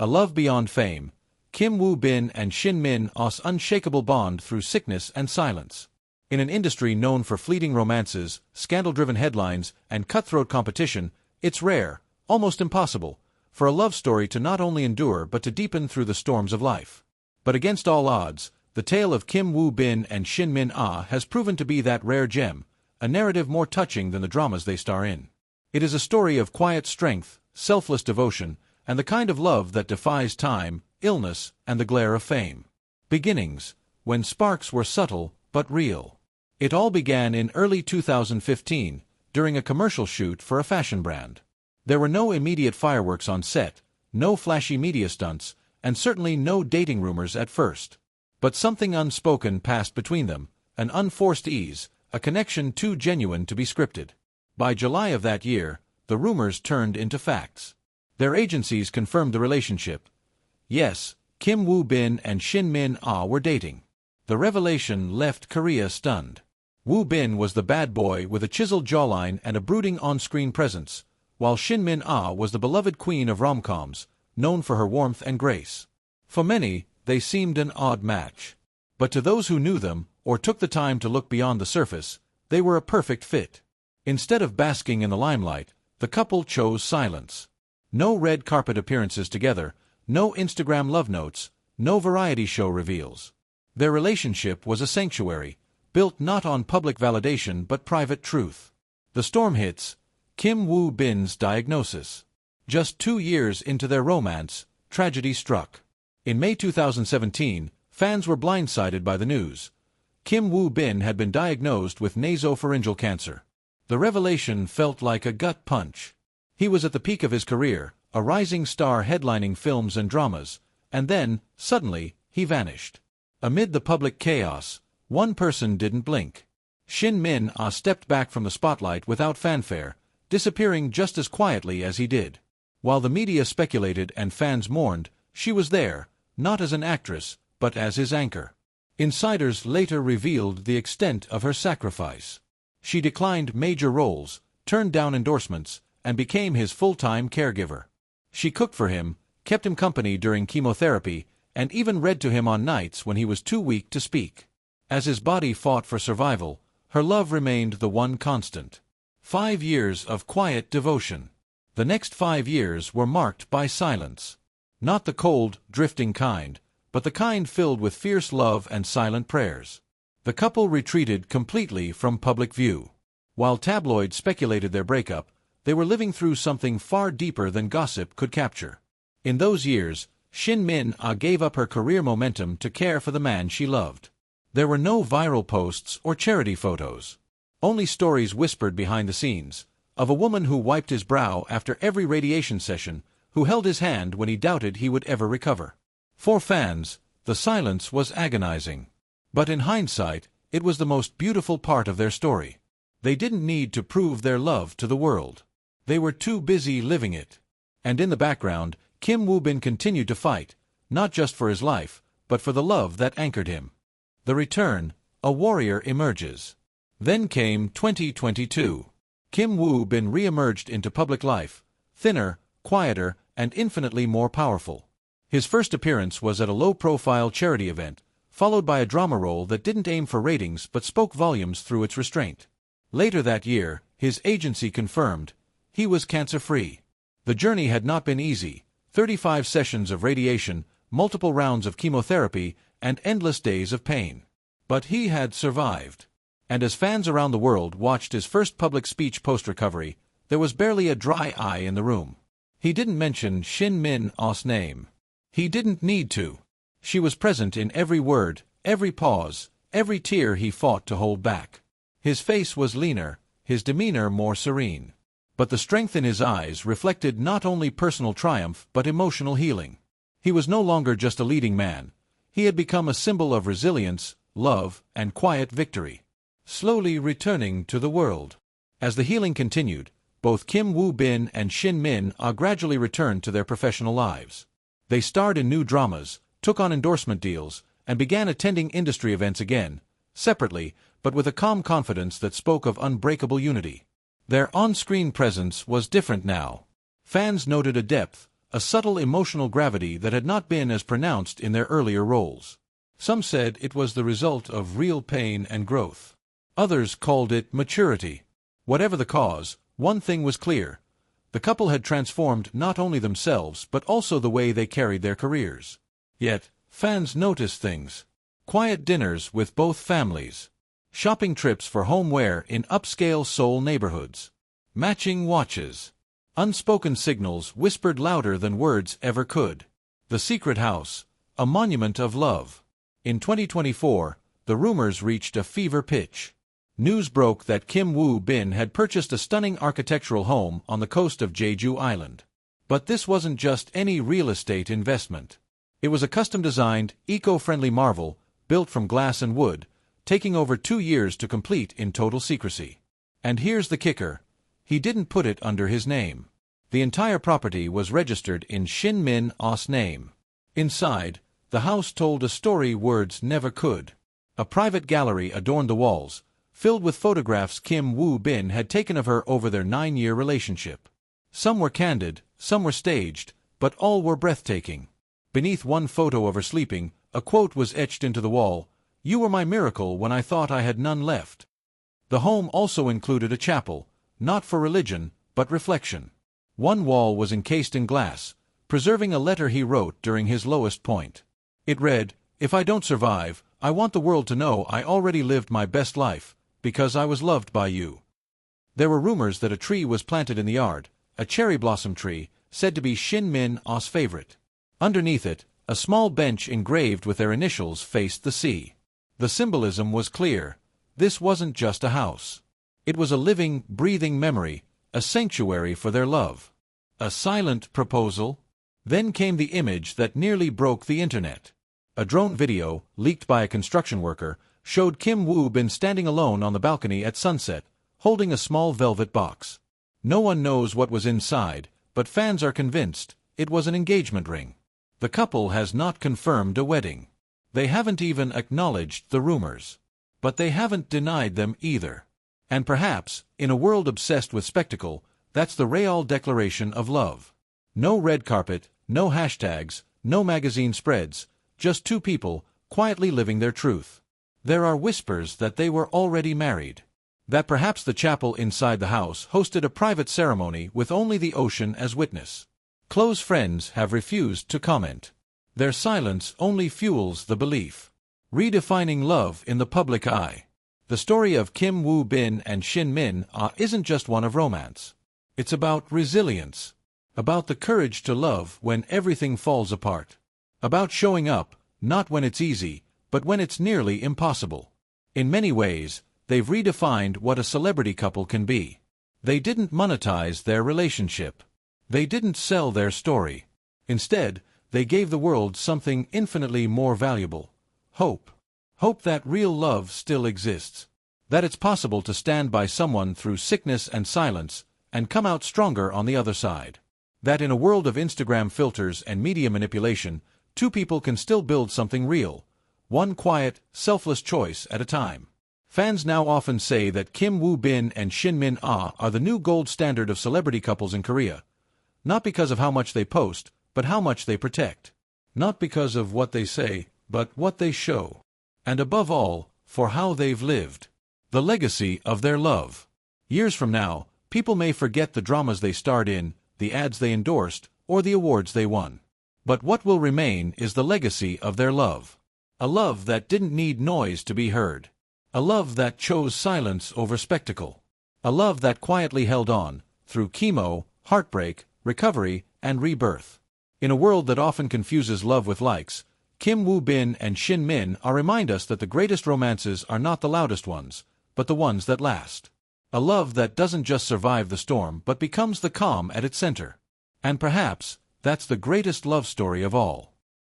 A love beyond fame, Kim Woo Bin and Shin Min Ah's unshakable bond through sickness and silence. In an industry known for fleeting romances, scandal-driven headlines, and cutthroat competition, it's rare, almost impossible, for a love story to not only endure but to deepen through the storms of life. But against all odds, the tale of Kim Woo Bin and Shin Min Ah has proven to be that rare gem, a narrative more touching than the dramas they star in. It is a story of quiet strength, selfless devotion, and the kind of love that defies time, illness, and the glare of fame. Beginnings, when sparks were subtle but real. It all began in early 2015, during a commercial shoot for a fashion brand. There were no immediate fireworks on set, no flashy media stunts, and certainly no dating rumors at first. But something unspoken passed between them, an unforced ease, a connection too genuine to be scripted. By July of that year, the rumors turned into facts. Their agencies confirmed the relationship. Yes, Kim Woo Bin and Shin Min Ah were dating. The revelation left Korea stunned. Woo Bin was the bad boy with a chiseled jawline and a brooding on-screen presence, while Shin Min Ah was the beloved queen of rom-coms, known for her warmth and grace. For many, they seemed an odd match. But to those who knew them, or took the time to look beyond the surface, they were a perfect fit. Instead of basking in the limelight, the couple chose silence. No red carpet appearances together, no Instagram love notes, no variety show reveals. Their relationship was a sanctuary, built not on public validation but private truth. The storm hits. Kim Woo Bin's diagnosis. Just 2 years into their romance, tragedy struck. In May 2017, fans were blindsided by the news. Kim Woo Bin had been diagnosed with nasopharyngeal cancer. The revelation felt like a gut punch. He was at the peak of his career, a rising star headlining films and dramas, and then, suddenly, he vanished. Amid the public chaos, one person didn't blink. Shin Min Ah stepped back from the spotlight without fanfare, disappearing just as quietly as he did. While the media speculated and fans mourned, she was there, not as an actress, but as his anchor. Insiders later revealed the extent of her sacrifice. She declined major roles, turned down endorsements, and became his full-time caregiver. She cooked for him, kept him company during chemotherapy, and even read to him on nights when he was too weak to speak. As his body fought for survival, her love remained the one constant. 5 years of quiet devotion. The next 5 years were marked by silence. Not the cold, drifting kind, but the kind filled with fierce love and silent prayers. The couple retreated completely from public view. While tabloids speculated their breakup, they were living through something far deeper than gossip could capture. In those years, Shin Min Ah gave up her career momentum to care for the man she loved. There were no viral posts or charity photos. Only stories whispered behind the scenes, of a woman who wiped his brow after every radiation session, who held his hand when he doubted he would ever recover. For fans, the silence was agonizing. But in hindsight, it was the most beautiful part of their story. They didn't need to prove their love to the world. They were too busy living it. And in the background, Kim Woo Bin continued to fight, not just for his life, but for the love that anchored him. The return, a warrior emerges. Then came 2022. Kim Woo Bin re-emerged into public life, thinner, quieter, and infinitely more powerful. His first appearance was at a low-profile charity event, followed by a drama role that didn't aim for ratings but spoke volumes through its restraint. Later that year, his agency confirmed he was cancer-free. The journey had not been easy: 35 sessions of radiation, multiple rounds of chemotherapy, and endless days of pain. But he had survived. And as fans around the world watched his first public speech post-recovery, there was barely a dry eye in the room. He didn't mention Shin Min Ah's name. He didn't need to. She was present in every word, every pause, every tear he fought to hold back. His face was leaner, his demeanor more serene. But the strength in his eyes reflected not only personal triumph but emotional healing. He was no longer just a leading man. He had become a symbol of resilience, love, and quiet victory, slowly returning to the world. As the healing continued, both Kim Woo Bin and Shin Min Ah gradually returned to their professional lives. They starred in new dramas, took on endorsement deals, and began attending industry events again, separately, but with a calm confidence that spoke of unbreakable unity. Their on-screen presence was different now. Fans noted a depth, a subtle emotional gravity that had not been as pronounced in their earlier roles. Some said it was the result of real pain and growth. Others called it maturity. Whatever the cause, one thing was clear. The couple had transformed not only themselves but also the way they carried their careers. Yet, fans noticed things. Quiet dinners with both families. Shopping trips for homeware in upscale Seoul neighborhoods. Matching watches. Unspoken signals whispered louder than words ever could. The secret house, a monument of love. In 2024, the rumors reached a fever pitch. News broke that Kim Woo-bin had purchased a stunning architectural home on the coast of Jeju Island. But this wasn't just any real estate investment. It was a custom-designed, eco-friendly marvel, built from glass and wood, taking over 2 years to complete in total secrecy. And here's the kicker. He didn't put it under his name. The entire property was registered in Shin Min Ah's name. Inside, the house told a story words never could. A private gallery adorned the walls, filled with photographs Kim Woo-bin had taken of her over their 9-year relationship. Some were candid, some were staged, but all were breathtaking. Beneath one photo of her sleeping, a quote was etched into the wall, "You were my miracle when I thought I had none left." The home also included a chapel, not for religion, but reflection. One wall was encased in glass, preserving a letter he wrote during his lowest point. It read, "If I don't survive, I want the world to know I already lived my best life, because I was loved by you." There were rumors that a tree was planted in the yard, a cherry blossom tree, said to be Shin Min Ah's favorite. Underneath it, a small bench engraved with their initials faced the sea. The symbolism was clear. This wasn't just a house. It was a living, breathing memory, a sanctuary for their love. A silent proposal? Then came the image that nearly broke the internet. A drone video, leaked by a construction worker, showed Kim Woo-bin standing alone on the balcony at sunset, holding a small velvet box. No one knows what was inside, but fans are convinced it was an engagement ring. The couple has not confirmed a wedding. They haven't even acknowledged the rumors. But they haven't denied them either. And perhaps, in a world obsessed with spectacle, that's the real declaration of love. No red carpet, no hashtags, no magazine spreads, just two people, quietly living their truth. There are whispers that they were already married. That perhaps the chapel inside the house hosted a private ceremony with only the ocean as witness. Close friends have refused to comment. Their silence only fuels the belief. Redefining love in the public eye. The story of Kim Woo-bin and Shin Min Ah isn't just one of romance. It's about resilience. About the courage to love when everything falls apart. About showing up, not when it's easy, but when it's nearly impossible. In many ways, they've redefined what a celebrity couple can be. They didn't monetize their relationship. They didn't sell their story. Instead, they gave the world something infinitely more valuable. Hope. Hope that real love still exists. That it's possible to stand by someone through sickness and silence, and come out stronger on the other side. That in a world of Instagram filters and media manipulation, two people can still build something real. One quiet, selfless choice at a time. Fans now often say that Kim Woo-bin and Shin Min Ah are the new gold standard of celebrity couples in Korea. Not because of how much they post, but how much they protect. Not because of what they say, but what they show. And above all, for how they've lived. The legacy of their love. Years from now, people may forget the dramas they starred in, the ads they endorsed, or the awards they won. But what will remain is the legacy of their love. A love that didn't need noise to be heard. A love that chose silence over spectacle. A love that quietly held on, through chemo, heartbreak, recovery, and rebirth. In a world that often confuses love with likes, Kim Woo-bin and Shin Min Ah remind us that the greatest romances are not the loudest ones, but the ones that last. A love that doesn't just survive the storm but becomes the calm at its center. And perhaps, that's the greatest love story of all.